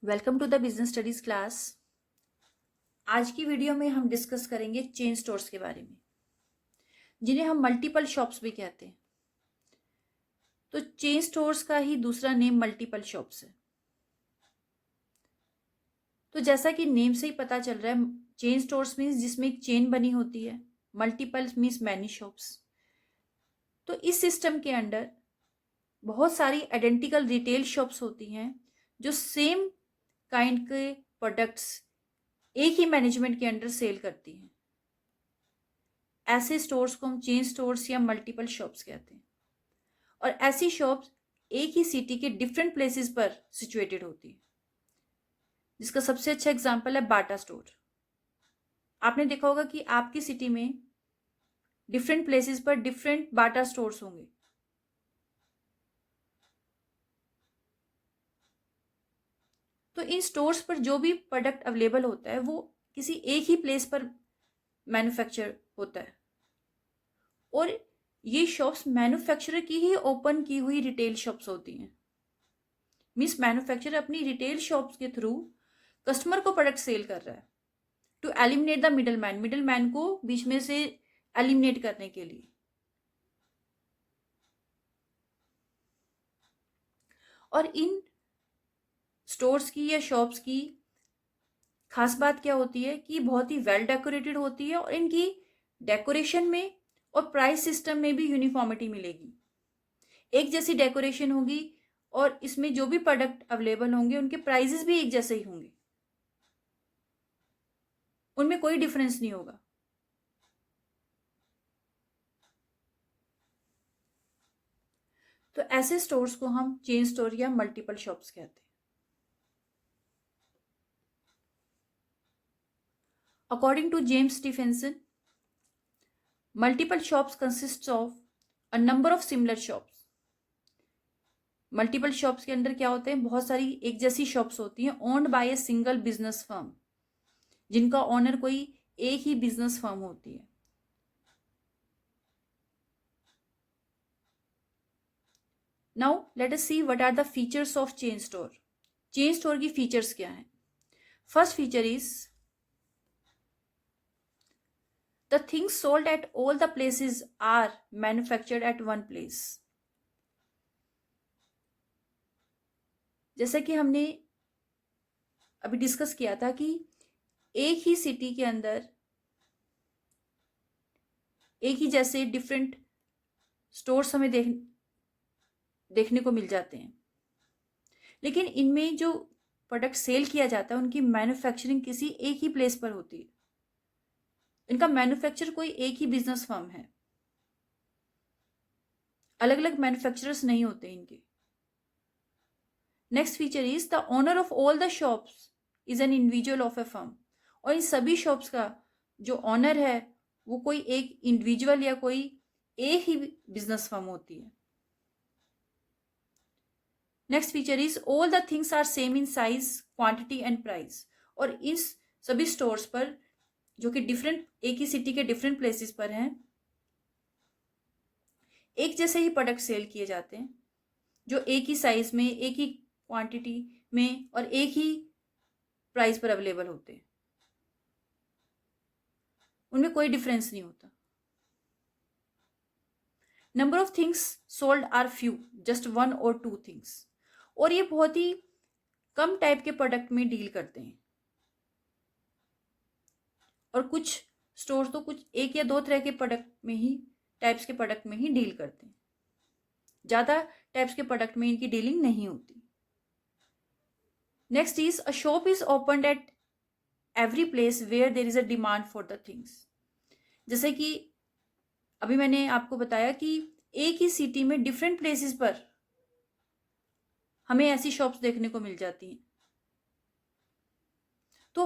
Welcome to the business studies class. आज की video में हम डिस्कस करेंगे चेन स्टोर्स के बारे में, जिन्हें हम मल्टीपल शॉप्स भी कहते हैं। तो चेन स्टोर्स का ही दूसरा नेम मल्टीपल शॉप्स है। तो जैसा कि नेम से ही पता चल रहा है, चेन स्टोर्स मीन्स जिसमें एक चेन बनी होती है, मल्टीपल मीन्स मैनी शॉप्स। तो इस सिस्टम के अंडर बहुत सारी आइडेंटिकल रिटेल शॉप्स होती हैं जो सेम काइंड के प्रोडक्ट्स एक ही मैनेजमेंट के अंडर सेल करती हैं। ऐसे स्टोर्स को हम चेन स्टोर्स या मल्टीपल शॉप्स कहते हैं। और ऐसी शॉप्स एक ही सिटी के डिफरेंट प्लेसेस पर सिचुएटेड होती है, जिसका सबसे अच्छा एग्जांपल है बाटा स्टोर। आपने देखा होगा कि आपकी सिटी में डिफरेंट प्लेसेस पर डिफरेंट बाटा स्टोर्स होंगे। तो इन स्टोर्स पर जो भी प्रोडक्ट अवेलेबल होता है वो किसी एक ही प्लेस पर मैन्युफैक्चर होता है, और ये शॉप्स मैन्युफैक्चरर की ही ओपन की हुई रिटेल शॉप्स होती हैं। मीन्स मैन्युफैक्चरर अपनी रिटेल शॉप्स के थ्रू कस्टमर को प्रोडक्ट सेल कर रहा है to eliminate the middle man को बीच में से एलिमिनेट करने के लिए। और इन स्टोर्स की या शॉप्स की खास बात क्या होती है कि बहुत ही वेल डेकोरेटेड होती है, और इनकी डेकोरेशन में और प्राइस सिस्टम में भी यूनिफॉर्मिटी मिलेगी। एक जैसी डेकोरेशन होगी और इसमें जो भी प्रोडक्ट अवेलेबल होंगे उनके प्राइजेस भी एक जैसे ही होंगे, उनमें कोई डिफरेंस नहीं होगा। तो ऐसे स्टोर्स को हम चेन स्टोर या मल्टीपल शॉप्स कहते हैं। According to James Stephenson, multiple shops consist of a number of similar shops. Multiple shops के अंदर क्या होते हैं, बहुत सारी एक जैसी शॉप्स होती हैं owned by a single business firm, जिनका ओनर कोई एक ही बिजनेस फर्म होती है। Now let us see what are the features of chain store. Chain store की फीचर्स क्या हैं? First feature is the things sold at all the places are manufactured at one place। जैसा कि हमने अभी discuss किया था कि एक ही सिटी के अंदर एक ही जैसे डिफरेंट स्टोर्स हमें देखने को मिल जाते हैं, लेकिन इनमें जो प्रोडक्ट सेल किया जाता है उनकी मैन्युफैक्चरिंग किसी एक ही प्लेस पर होती है। इनका मैन्युफैक्चर कोई एक ही बिजनेस फर्म है, अलग अलग मैन्युफैक्चरर्स नहीं होते इनके। Next feature is the owner of all the shops is an individual of A firm. और इन सभी शॉप्स का जो ऑनर है वो कोई एक इंडिविजुअल या कोई एक ही बिजनेस फर्म होती है। Next feature is all the things are same in size, quantity and price. और इस सभी स्टोर्स पर जो कि डिफरेंट एक ही सिटी के डिफरेंट प्लेसेस पर हैं, एक जैसे ही प्रोडक्ट सेल किए जाते हैं, जो एक ही साइज में, एक ही क्वांटिटी में और एक ही प्राइस पर अवेलेबल होते हैं। उनमें कोई डिफरेंस नहीं होता। Number of things sold are few, just one और टू थिंग्स। और ये बहुत ही कम टाइप के प्रोडक्ट में डील करते हैं, और कुछ स्टोर तो कुछ एक या दो तरह के प्रोडक्ट में ही टाइप्स के प्रोडक्ट में ही डील करते हैं, ज्यादा टाइप्स के प्रोडक्ट में इनकी डीलिंग नहीं होती। Next is a shop is opened at every place where there is a demand for the things. जैसे कि अभी मैंने आपको बताया कि एक ही सिटी में डिफरेंट प्लेसेस पर हमें ऐसी शॉप्स देखने को मिल जाती हैं। तो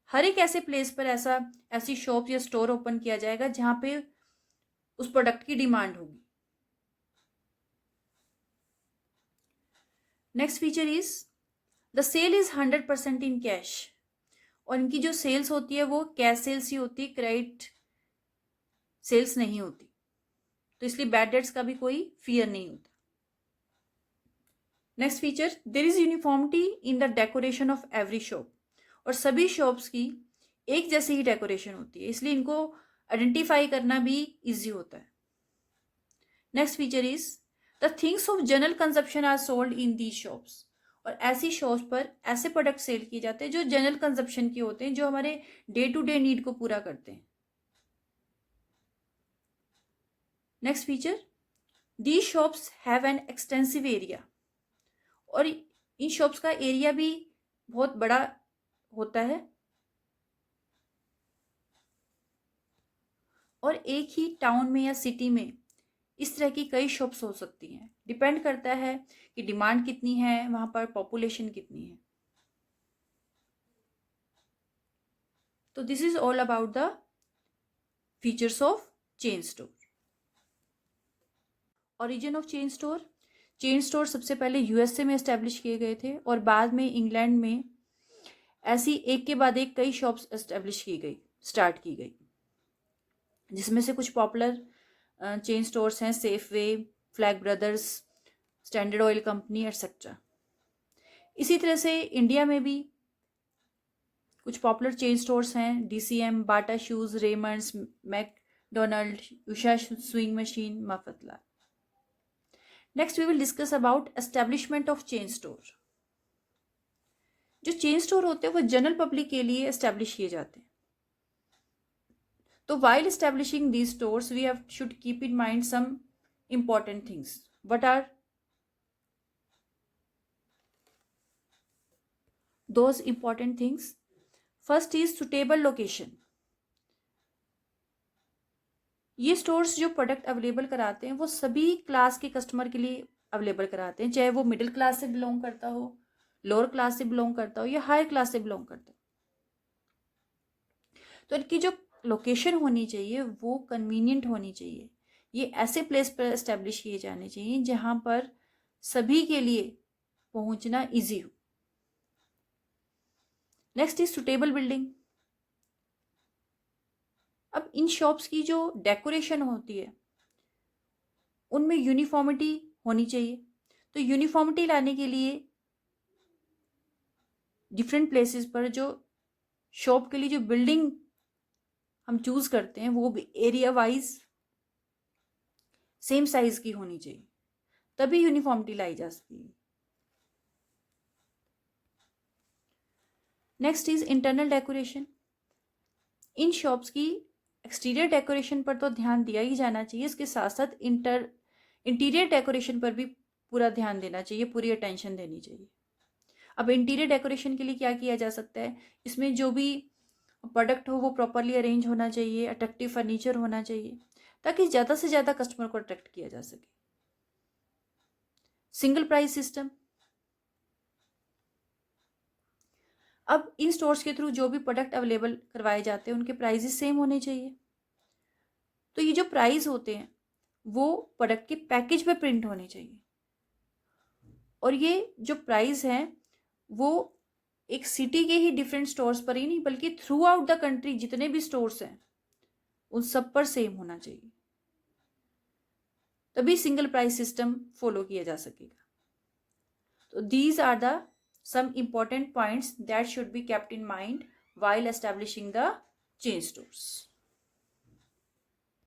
हर एक ऐसे प्लेस पर ऐसी शॉप या स्टोर ओपन किया जाएगा जहां पे उस प्रोडक्ट की डिमांड होगी। Next feature is the sale is 100% in cash. और इनकी जो सेल्स होती है वो कैश सेल्स ही होती है, क्रेडिट सेल्स नहीं होती। तो इसलिए बैड डेट्स का भी कोई फियर नहीं होता। Next feature, there is uniformity in the decoration of every shop, और सभी शॉप्स की एक जैसी ही डेकोरेशन होती है, इसलिए इनको आइडेंटिफाई करना भी इजी होता है। Next feature is the things of general consumption are sold in the shops, और ऐसी शॉप्स पर ऐसे प्रोडक्ट सेल किए जाते हैं जो जनरल कंजप्शन के होते हैं, जो हमारे डे टू डे नीड को पूरा करते हैं। Next feature, the shops have an extensive area, और इन शॉप्स का एरिया भी बहुत बड़ा होता है, और एक ही टाउन में या सिटी में इस तरह की कई शॉप्स हो सकती हैं। डिपेंड करता है कि डिमांड कितनी है, वहां पर पॉपुलेशन कितनी है। तो this is all about the features of chain store. Origin of chain store, chain store सबसे पहले यूएसए में एस्टेब्लिश किए गए थे, और बाद में इंग्लैंड में ऐसी एक के बाद एक कई शॉप्स एस्टेब्लिश की गई, स्टार्ट की गई, जिसमें से कुछ पॉपुलर चेन स्टोर्स हैं Safeway, Flagg Brothers, Standard Oil Company etcetera. इसी तरह से इंडिया में भी कुछ पॉपुलर चेन स्टोर्स हैं, DCM, Bata shoes, Raymonds, McDonald, Usha sewing machine, Mafatlal. Next we will discuss about establishment of chain store. जो चेन स्टोर होते हैं वो जनरल पब्लिक के लिए एस्टेब्लिश किए जाते हैं। तो while establishing these stores, we should keep in mind some important things. What are those important things? First is suitable location. ये स्टोर्स जो प्रोडक्ट अवेलेबल कराते हैं वो सभी क्लास के कस्टमर के लिए अवेलेबल कराते हैं, चाहे वो मिडिल क्लास से बिलोंग करता हो, लोअर क्लास से बिलोंग करता हो, या हायर क्लास से बिलोंग करता हो। तो इनकी जो लोकेशन होनी चाहिए वो कन्वीनियंट होनी चाहिए। ये ऐसे प्लेस पर एस्टेब्लिश किए जाने चाहिए जहां पर सभी के लिए पहुंचना इजी हो। Next is suitable building. अब इन शॉप्स की जो डेकोरेशन होती है उनमें यूनिफॉर्मिटी होनी चाहिए। तो यूनिफॉर्मिटी लाने के लिए डिफरेंट प्लेसेस पर जो शॉप के लिए जो बिल्डिंग हम चूज करते हैं वो भी एरिया वाइज सेम साइज की होनी चाहिए, तभी यूनिफॉर्मिटी लाई जा सकती है। Next is internal decoration. In shops की एक्सटीरियर डेकोरेशन पर तो ध्यान दिया ही जाना चाहिए, इसके साथ साथ इंटीरियर डेकोरेशन पर भी पूरा ध्यान देना चाहिए, पूरी अटेंशन देनी चाहिए। अब इंटीरियर डेकोरेशन के लिए क्या किया जा सकता है, इसमें जो भी प्रोडक्ट हो वो प्रॉपरली अरेंज होना चाहिए, अट्रैक्टिव फर्नीचर होना चाहिए, ताकि ज़्यादा से ज़्यादा कस्टमर को अट्रैक्ट किया जा सके। Single price system. अब इन स्टोर्स के थ्रू जो भी प्रोडक्ट अवेलेबल करवाए जाते हैं उनके प्राइसेस सेम होने चाहिए। तो ये जो प्राइस होते हैं वो प्रोडक्ट के पैकेज पे प्रिंट होने चाहिए, और ये जो प्राइस हैं वो एक सिटी के ही डिफरेंट स्टोर्स पर ही नहीं बल्कि थ्रू आउट द कंट्री जितने भी स्टोर्स हैं उन सब पर सेम होना चाहिए, तभी सिंगल प्राइस सिस्टम फॉलो किया जा सकेगा। तो these are the some important points that should be kept in mind while establishing the chain stores.